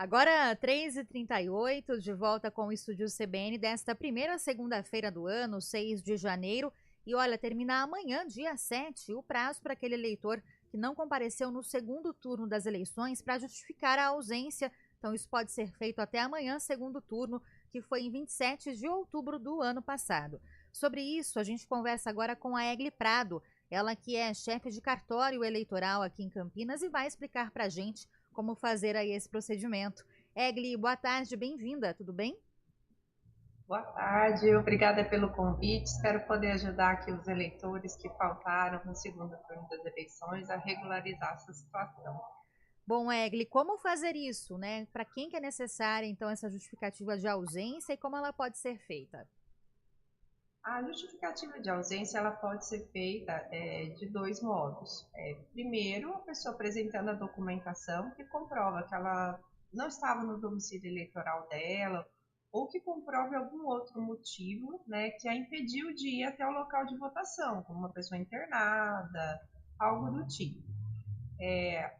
Agora, 3h38, de volta com o Estúdio CBN desta primeira segunda-feira do ano, 6 de janeiro. E olha, termina amanhã, dia 7, o prazo para aquele eleitor que não compareceu no segundo turno das eleições para justificar a ausência. Então, isso pode ser feito até amanhã, segundo turno, que foi em 27 de outubro do ano passado. Sobre isso, a gente conversa agora com a Egli Prado, ela que é chefe de cartório eleitoral aqui em Campinas e vai explicar para a gente como fazer aí esse procedimento. Egli, boa tarde, bem-vinda, tudo bem? Boa tarde, obrigada pelo convite. Espero poder ajudar aqui os eleitores que faltaram no segundo turno das eleições a regularizar essa situação. Bom, Egli, como fazer isso, né? Para quem que é necessária, então, essa justificativa de ausência e como ela pode ser feita? A justificativa de ausência ela pode ser feita de dois modos. Primeiro, a pessoa apresentando a documentação que comprova que ela não estava no domicílio eleitoral dela ou que comprove algum outro motivo, né, que a impediu de ir até o local de votação, como uma pessoa internada, algo do tipo.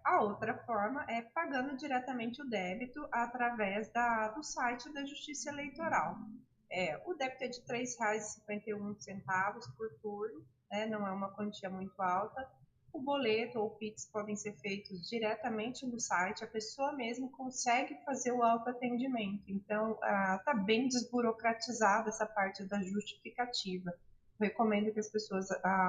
A outra forma é pagando diretamente o débito através do site da Justiça Eleitoral. O débito é de R$ 3,51 por turno, né, não é uma quantia muito alta. O boleto ou o Pix podem ser feitos diretamente no site, a pessoa mesmo consegue fazer o autoatendimento. Então, está bem desburocratizada essa parte da justificativa. Recomendo que as pessoas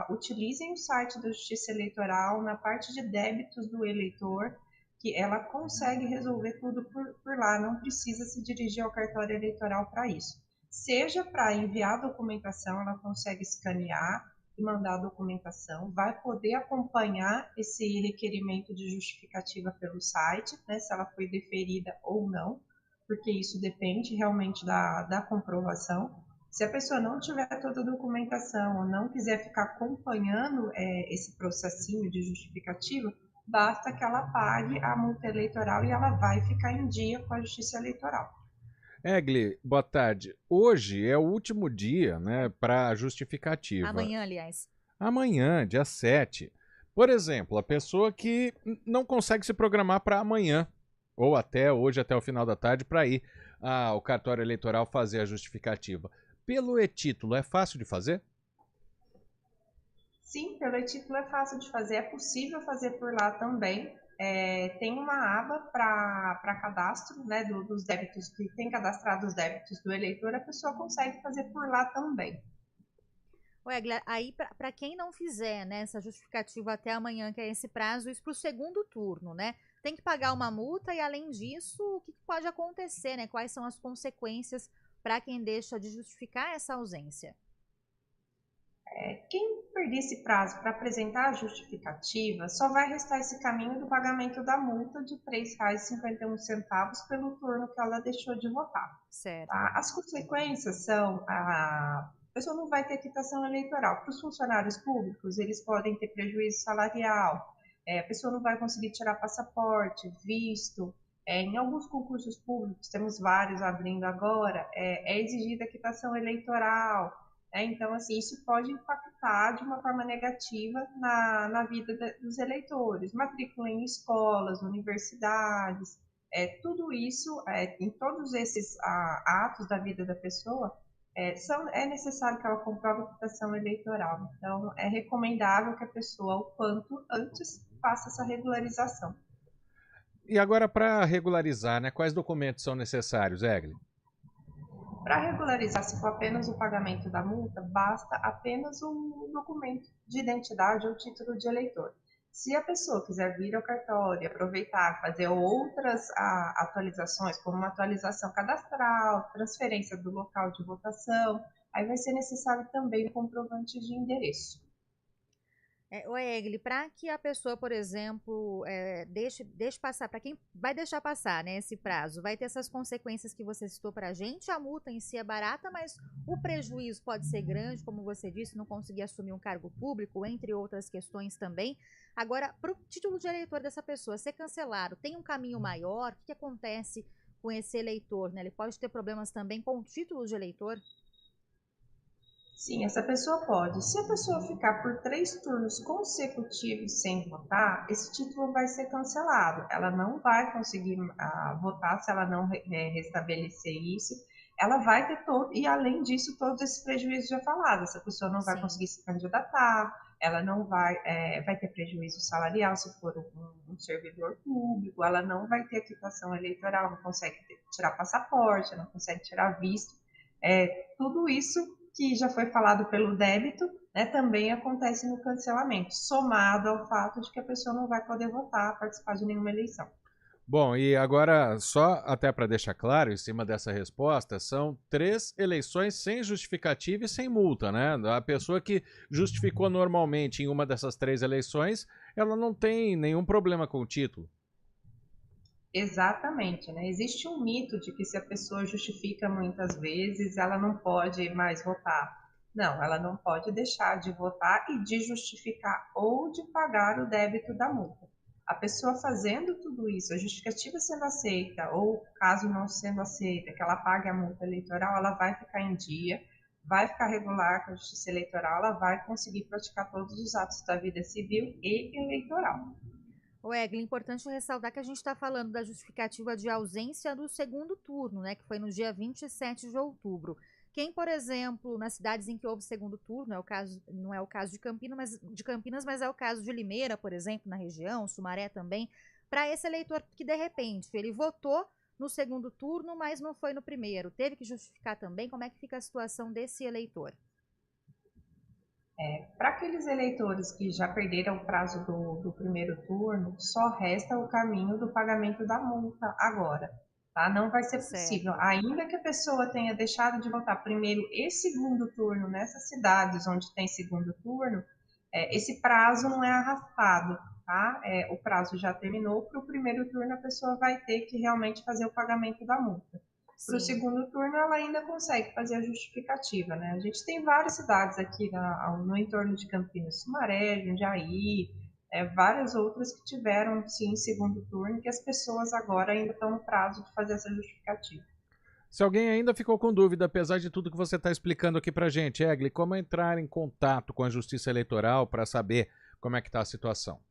utilizem o site da Justiça Eleitoral na parte de débitos do eleitor, que ela consegue resolver tudo por lá, não precisa se dirigir ao cartório eleitoral para isso. Seja para enviar a documentação, ela consegue escanear e mandar a documentação, vai poder acompanhar esse requerimento de justificativa pelo site, né, se ela foi deferida ou não, porque isso depende realmente da comprovação. Se a pessoa não tiver toda a documentação ou não quiser ficar acompanhando esse processinho de justificativa, basta que ela pague a multa eleitoral e ela vai ficar em dia com a Justiça Eleitoral. Egli, boa tarde. Hoje é o último dia, né, para justificativa. Amanhã, aliás. Amanhã, dia 7. Por exemplo, a pessoa que não consegue se programar para amanhã, ou até hoje, até o final da tarde, para ir ao cartório eleitoral fazer a justificativa. Pelo e-título, é fácil de fazer? Sim, pelo e-título é fácil de fazer, é possível fazer por lá também. Tem uma aba para cadastro, né, dos débitos, que tem cadastrado os débitos do eleitor, a pessoa consegue fazer por lá também. Egli, aí para quem não fizer, né, essa justificativa até amanhã, que é esse prazo, isso para o segundo turno, né? Tem que pagar uma multa e, além disso, o que pode acontecer, né? Quais são as consequências para quem deixa de justificar essa ausência? Quem perder esse prazo para apresentar a justificativa só vai restar esse caminho do pagamento da multa de R$ 3,51 pelo turno que ela deixou de votar. Certo. Tá? As consequências são a pessoa não vai ter quitação eleitoral. Para os funcionários públicos, eles podem ter prejuízo salarial, a pessoa não vai conseguir tirar passaporte, visto. Em alguns concursos públicos, temos vários abrindo agora, é exigida a quitação eleitoral. Então, assim, isso pode impactar de uma forma negativa na vida dos eleitores. Matrícula em escolas, universidades, tudo isso, em todos esses atos da vida da pessoa, é necessário que ela comprove a quitação eleitoral. Então, é recomendável que a pessoa, o quanto antes, faça essa regularização. E agora, para regularizar, né, quais documentos são necessários, Egli? Para regularizar, se for apenas o pagamento da multa, basta apenas um documento de identidade ou título de eleitor. Se a pessoa quiser vir ao cartório, aproveitar, fazer outras atualizações, como uma atualização cadastral, transferência do local de votação, aí vai ser necessário também o comprovante de endereço. Egli, para que a pessoa, por exemplo, deixe passar, para quem vai deixar passar, né, esse prazo, vai ter essas consequências que você citou para a gente. A multa em si é barata, mas o prejuízo pode ser grande, como você disse, não conseguir assumir um cargo público, entre outras questões também. Agora, para o título de eleitor dessa pessoa ser cancelado, tem um caminho maior? O que acontece com esse eleitor, né? Ele pode ter problemas também com o título de eleitor? Sim, essa pessoa pode. Se a pessoa ficar por 3 turnos consecutivos sem votar, esse título vai ser cancelado. Ela não vai conseguir votar se ela não restabelecer isso. Ela vai ter todo, e além disso, todos esses prejuízos já falados. Essa pessoa não vai Sim. conseguir se candidatar, ela não vai, vai ter prejuízo salarial se for um servidor público, ela não vai ter quitação eleitoral, não consegue tirar passaporte, não consegue tirar visto. Tudo isso que já foi falado pelo débito, né, também acontece no cancelamento, somado ao fato de que a pessoa não vai poder votar, participar de nenhuma eleição. Bom, e agora, só até para deixar claro, em cima dessa resposta, são 3 eleições sem justificativa e sem multa, né? A pessoa que justificou normalmente em uma dessas 3 eleições, ela não tem nenhum problema com o título. Exatamente, né? Existe um mito de que se a pessoa justifica muitas vezes, ela não pode mais votar. Não, ela não pode deixar de votar e de justificar ou de pagar o débito da multa. A pessoa fazendo tudo isso, a justificativa sendo aceita ou caso não sendo aceita, que ela pague a multa eleitoral, ela vai ficar em dia, vai ficar regular com a Justiça Eleitoral, ela vai conseguir praticar todos os atos da vida civil e eleitoral. O Egli, é importante ressaltar que a gente está falando da justificativa de ausência do segundo turno, né, que foi no dia 27 de outubro. Quem, por exemplo, nas cidades em que houve segundo turno, não é o caso de Campinas, mas é o caso de Limeira, por exemplo, na região, Sumaré também, para esse eleitor que, de repente, ele votou no segundo turno, mas não foi no primeiro, teve que justificar também, como é que fica a situação desse eleitor? Para aqueles eleitores que já perderam o prazo do primeiro turno, só resta o caminho do pagamento da multa agora. Tá? Não vai ser possível. Certo. Ainda que a pessoa tenha deixado de votar primeiro e segundo turno nessas cidades onde tem segundo turno, esse prazo não é arrastado. Tá? O prazo já terminou. Para o primeiro turno, a pessoa vai ter que realmente fazer o pagamento da multa. Para o Sim. segundo turno, ela ainda consegue fazer a justificativa, né? A gente tem várias cidades aqui no entorno de Campinas, Sumaré, Jundiaí, várias outras que tiveram, sim, segundo turno, que as pessoas agora ainda estão no prazo de fazer essa justificativa. Se alguém ainda ficou com dúvida, apesar de tudo que você está explicando aqui para gente, Egli, como entrar em contato com a Justiça Eleitoral para saber como é que está a situação?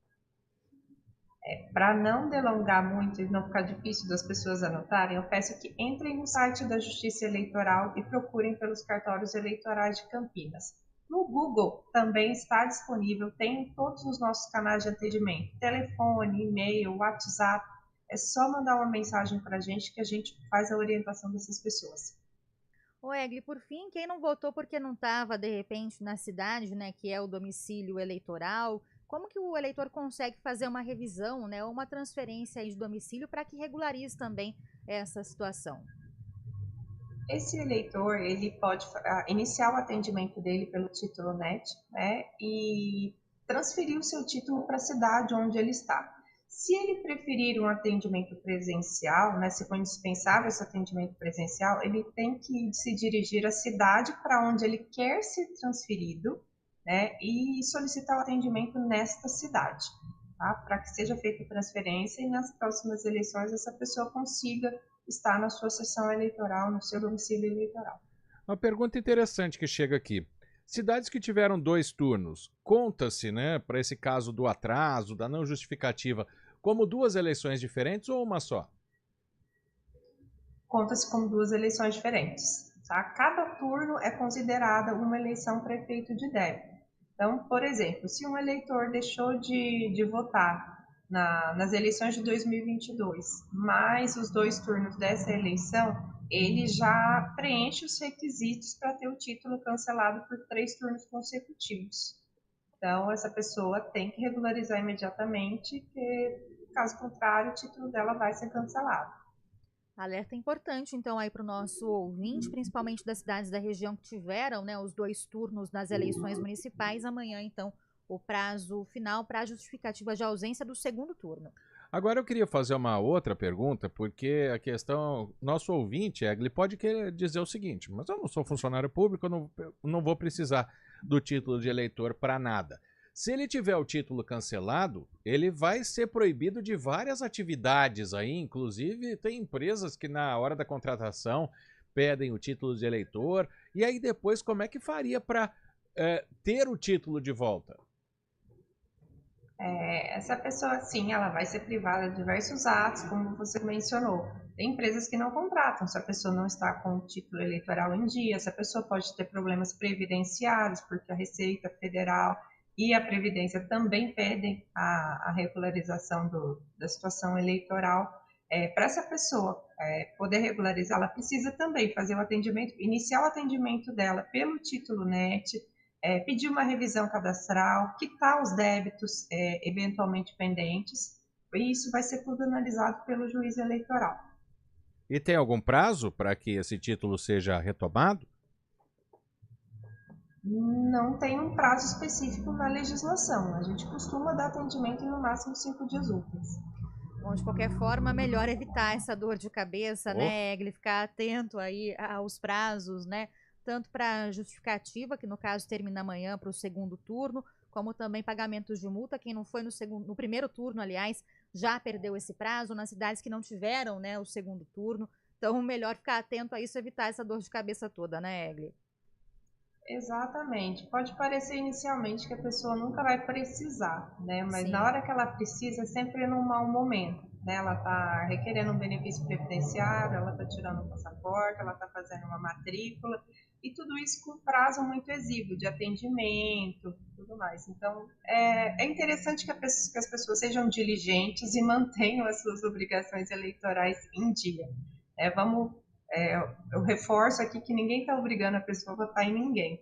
Para não delongar muito e não ficar difícil das pessoas anotarem, eu peço que entrem no site da Justiça Eleitoral e procurem pelos cartórios eleitorais de Campinas. No Google também está disponível, tem todos os nossos canais de atendimento, telefone, e-mail, WhatsApp. É só mandar uma mensagem para a gente que a gente faz a orientação dessas pessoas. Ô, Egli, por fim, quem não votou porque não estava, de repente, na cidade, né, que é o domicílio eleitoral, como que o eleitor consegue fazer uma revisão, né, ou uma transferência aí de domicílio para que regularize também essa situação? Esse eleitor, ele pode iniciar o atendimento dele pelo título NET, né, e transferir o seu título para a cidade onde ele está. Se ele preferir um atendimento presencial, né, se for indispensável esse atendimento presencial, ele tem que se dirigir à cidade para onde ele quer ser transferido, né, e solicitar o atendimento nesta cidade, tá? Para que seja feita a transferência e nas próximas eleições essa pessoa consiga estar na sua sessão eleitoral, no seu domicílio eleitoral. Uma pergunta interessante que chega aqui. Cidades que tiveram 2 turnos, conta-se, né, para esse caso do atraso, da não justificativa, como 2 eleições diferentes ou uma só? Conta-se como 2 eleições diferentes. Tá? Cada turno é considerada uma eleição prefeito de débito. Então, por exemplo, se um eleitor deixou de votar nas eleições de 2022, mais os 2 turnos dessa eleição, ele já preenche os requisitos para ter o título cancelado por 3 turnos consecutivos. Então, essa pessoa tem que regularizar imediatamente, porque, caso contrário, o título dela vai ser cancelado. Alerta importante, então, aí para o nosso ouvinte, principalmente das cidades da região que tiveram, né, os 2 turnos nas eleições municipais. Amanhã, então, o prazo final para a justificativa de ausência do segundo turno. Agora eu queria fazer uma outra pergunta, porque a questão, nosso ouvinte, ele pode querer dizer o seguinte, mas eu não sou funcionário público, eu não vou precisar do título de eleitor para nada. Se ele tiver o título cancelado, ele vai ser proibido de várias atividades aí, inclusive tem empresas que na hora da contratação pedem o título de eleitor. E aí depois como é que faria para ter o título de volta? Essa pessoa, sim, ela vai ser privada de diversos atos, como você mencionou. Tem empresas que não contratam se a pessoa não está com o título eleitoral em dia, se a pessoa pode ter problemas previdenciários, porque a Receita Federal e a Previdência também pedem a regularização da situação eleitoral. Para essa pessoa poder regularizar, ela precisa também fazer o atendimento, iniciar o atendimento dela pelo título NET, pedir uma revisão cadastral, quitar os débitos eventualmente pendentes, e isso vai ser tudo analisado pelo juiz eleitoral. E tem algum prazo para que esse título seja retomado? Não tem um prazo específico na legislação. A gente costuma dar atendimento em no máximo 5 dias úteis. Bom, de qualquer forma, melhor evitar essa dor de cabeça, né, Egli? Ficar atento aí aos prazos, né? Tanto para justificativa, que no caso termina amanhã para o segundo turno, como também pagamentos de multa. Quem não foi no primeiro turno, aliás, já perdeu esse prazo, nas cidades que não tiveram, né, o segundo turno. Então, melhor ficar atento a isso, evitar essa dor de cabeça toda, né, Egli? Exatamente. Pode parecer inicialmente que a pessoa nunca vai precisar, né? Mas Sim. na hora que ela precisa, é sempre num mau momento, né? Ela está requerendo um benefício previdenciário, ela está tirando um passaporte, ela está fazendo uma matrícula, e tudo isso com prazo muito exíguo de atendimento, tudo mais. Então, é interessante que as pessoas sejam diligentes e mantenham as suas obrigações eleitorais em dia. Eu reforço aqui que ninguém está obrigando a pessoa a votar em ninguém,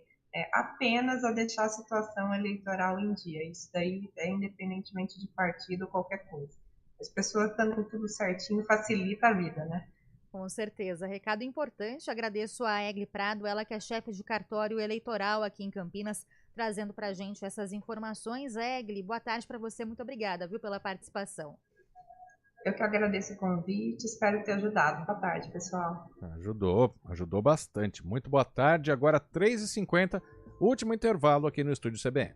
apenas a deixar a situação eleitoral em dia. Isso daí é independentemente de partido ou qualquer coisa. As pessoas estando tudo certinho facilita a vida, né? Com certeza. Recado importante. Agradeço a Egli Prado, ela que é chefe de cartório eleitoral aqui em Campinas, trazendo para a gente essas informações. Egli, boa tarde para você. Muito obrigada, viu, pela participação. Eu que agradeço o convite, espero ter ajudado. Boa tarde, pessoal. Ajudou bastante. Muito boa tarde. Agora 3h50, último intervalo aqui no Estúdio CBN.